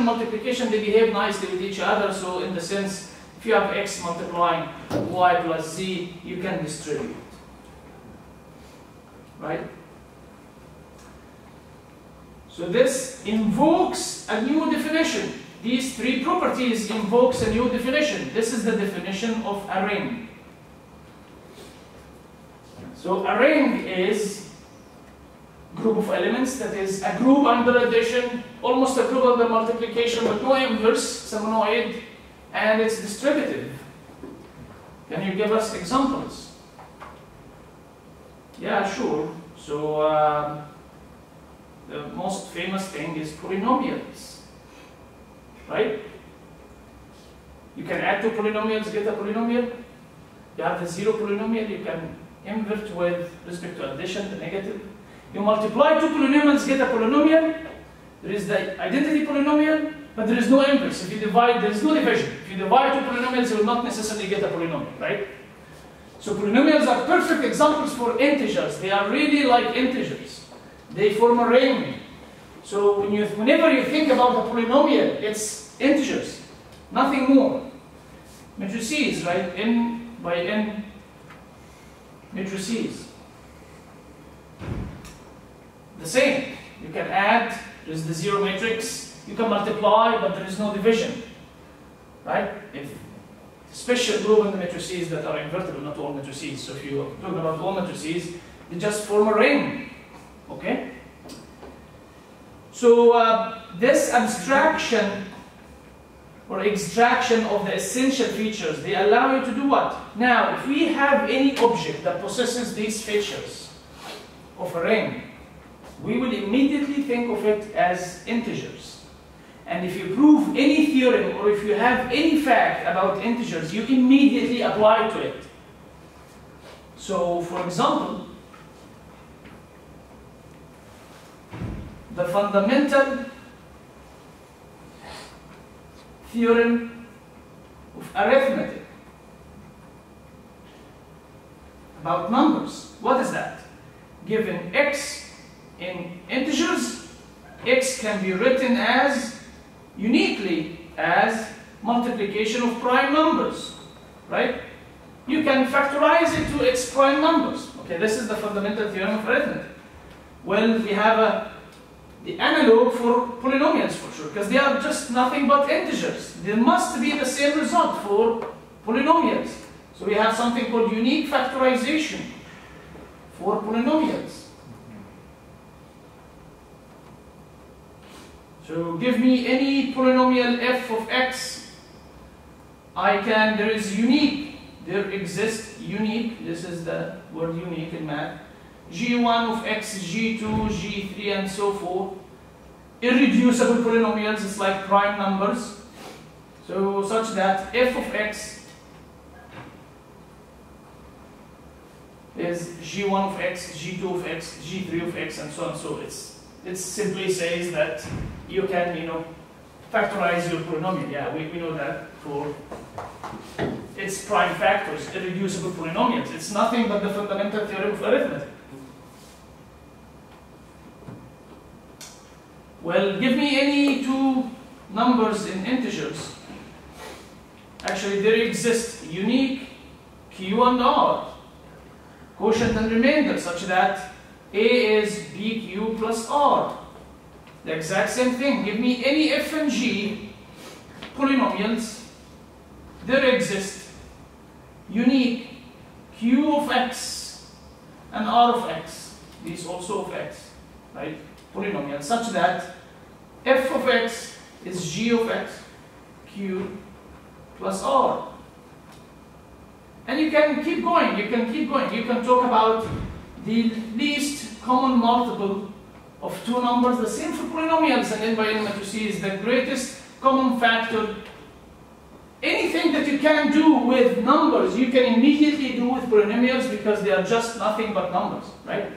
addition, multiplication, they behave nicely with each other. So in the sense, if you have x multiplying y plus z, you can distribute. Right? So this invokes a new definition. These three properties invokes a new definition. This is the definition of a ring. So a ring is group of elements that is a group under addition, almost a group under multiplication with no inverse, summonoid, and it's distributive. Can you give us examples? Yeah, sure. So the most famous thing is polynomials, right? You can add two polynomials, get a polynomial. You have the zero polynomial, you can invert with respect to addition, the negative. You multiply two polynomials, get a polynomial. There is the identity polynomial, but there is no inverse. If you divide, there is no division. If you divide two polynomials, you will not necessarily get a polynomial, right? So polynomials are perfect examples for integers. They are really like integers. They form a ring. So whenever you think about a polynomial, it's integers, nothing more. Matrices, right? N by n matrices. The same. You can add, there is the zero matrix, you can multiply, but there is no division. Right? If special group in the matrices that are invertible, not all matrices. So if you talk about all matrices, they just form a ring. Okay? So this abstraction or extraction of the essential features, they allow you to do what? Now, if we have any object that possesses these features of a ring, we will immediately think of it as integers. And if you prove any theorem or if you have any fact about integers, you immediately apply to it. So, for example, the fundamental theorem of arithmetic about numbers. What is that? Given x in integers, x can be written as uniquely as multiplication of prime numbers, right? You can factorize it to its prime numbers. Okay, this is the fundamental theorem of arithmetic. Well, we have the analog for polynomials for sure, because they are just nothing but integers. There must be the same result for polynomials. So we have something called unique factorization for polynomials. So give me any polynomial f of x. There is unique, there exists unique, this is the word unique in math. G1 of x, G2, G3 and so forth. Irreducible polynomials, it's like prime numbers. So such that f of x is G1 of x, G2 of x, G3 of x and so on. So it simply says that you can, factorize your polynomial. Yeah, we know that for its prime factors, irreducible polynomials. It's nothing but the fundamental theorem of arithmetic. Well, give me any two numbers in integers. Actually, there exist unique Q and R, quotient and remainder, such that A is BQ plus R. The exact same thing. Give me any f and g polynomials. There exist unique Q of x and R of x. These also of x, right? Polynomial, such that f of x is g of x, q plus r. And you can keep going, you can talk about the least common multiple of two numbers, the same for polynomials and n by n matrices, the greatest common factor. Anything that you can do with numbers, you can immediately do with polynomials because they are just nothing but numbers, right?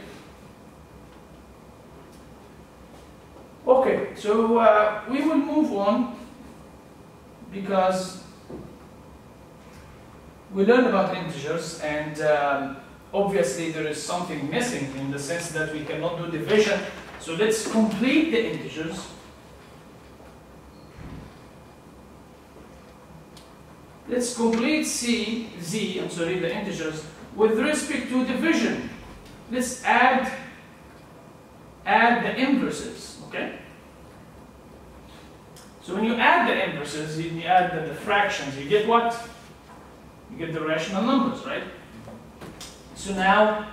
Okay, so we will move on because we learned about integers and obviously there is something missing in the sense that we cannot do division. So let's complete the integers. let's complete the integers with respect to division. Let's add the inverses, okay? So when you add the inverses, you add the fractions, you get what? You get the rational numbers, right? So now,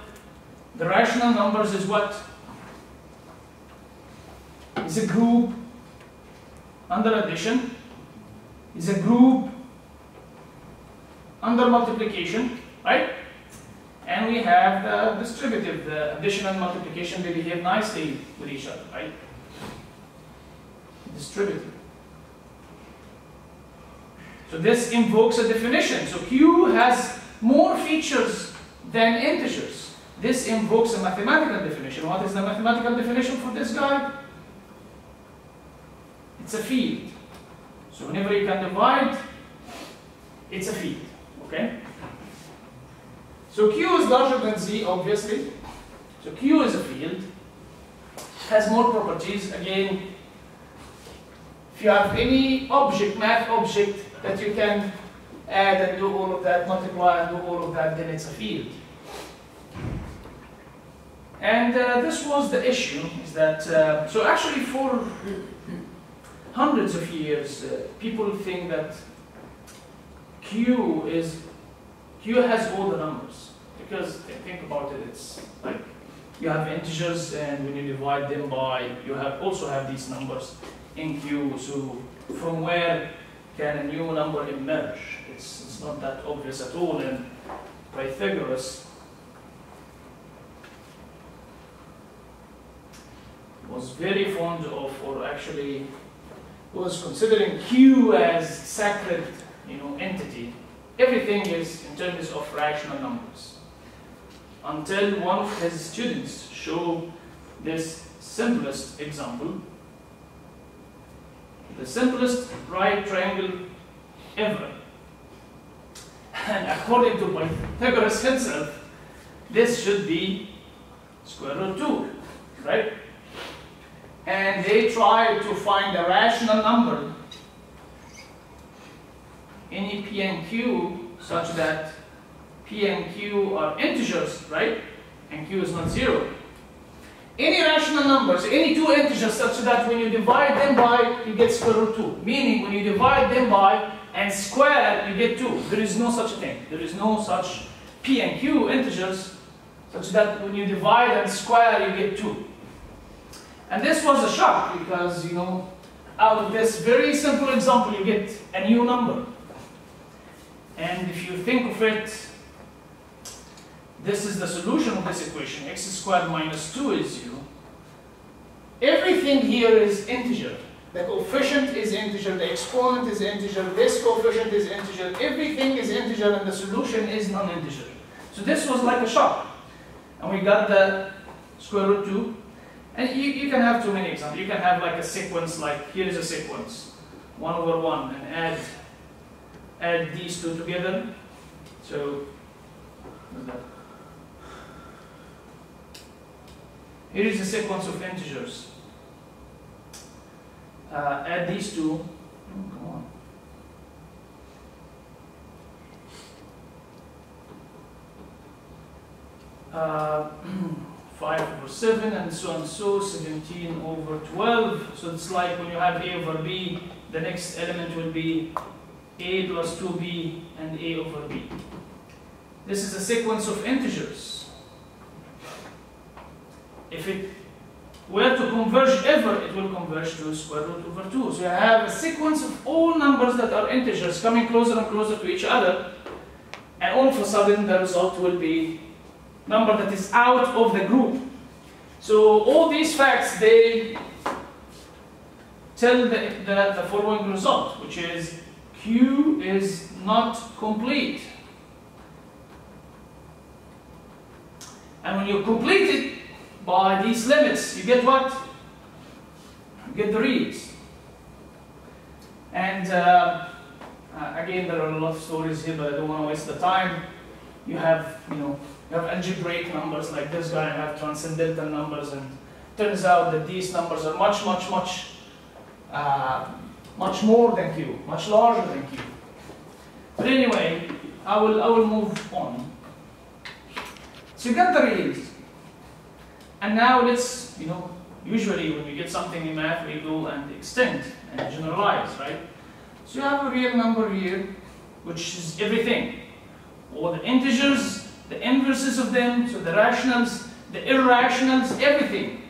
the rational numbers is what? Is a group under addition, is a group under multiplication, right? And we have the distributive, the addition and multiplication, they behave nicely with each other, right? Distributive. So this invokes a definition. So Q has more features than integers. This invokes a mathematical definition. What is the mathematical definition for this guy? It's a field. So whenever you can divide, it's a field, okay? So Q is larger than Z, obviously. So Q is a field, has more properties. Again, if you have any object, math object, that you can add and do all of that, multiply and do all of that, then it's a field. And this was the issue, is that, so actually for hundreds of years, people think that Q has all the numbers. Because think about it, it's like you have integers, and when you divide them by, you also have these numbers in Q. So from where can a new number emerge? It's not that obvious at all. And Pythagoras was very fond of, or actually was considering Q as sacred, entity. Everything is in terms of rational numbers. Until one of his students showed this simplest example, the simplest right triangle ever. And according to Pythagoras himself, this should be square root 2, right? And they tried to find a rational number, any P and Q, such that P and Q are integers, right? And Q is not 0. Any rational numbers, any two integers, such that when you divide them by, you get square root 2. Meaning, when you divide them by and square, you get 2. There is no such thing. There is no such P and Q integers, such that when you divide and square, you get 2. And this was a shock, because, out of this very simple example, you get a new number. And if you think of it, this is the solution of this equation. X squared minus 2 is 0. Everything here is integer. The coefficient is integer, the exponent is integer, this coefficient is integer, everything is integer, and the solution is non-integer. So this was like a shock. And we got the square root 2. And you can have too many examples. You can have like a sequence, like here is a sequence, 1 over 1, and add these two together. So, what's that? Here is a sequence of integers. Add these two. Oh, come on. 5 over 7, and so on, so 17 over 12. So it's like when you have A over B, the next element will be A plus 2B and A over B. This is a sequence of integers. If it were to converge ever, it will converge to square root over 2. So you have a sequence of all numbers that are integers coming closer and closer to each other, and all of a sudden the result will be number that is out of the group. So all these facts, they tell the following result, which is Q is not complete. And when you complete it by these limits, you get what? You get the reals. And again, there are a lot of stories here, but I don't want to waste the time. You have, you have algebraic numbers like this guy, and have transcendental numbers, and it turns out that these numbers are much more than Q, much larger than Q. But anyway, I will move on. So you got the reals. And now let's, usually when we get something in math, we go and extend and generalize, right? So you have a real number here, which is everything. All the integers, the inverses of them, so the rationals, the irrationals, everything.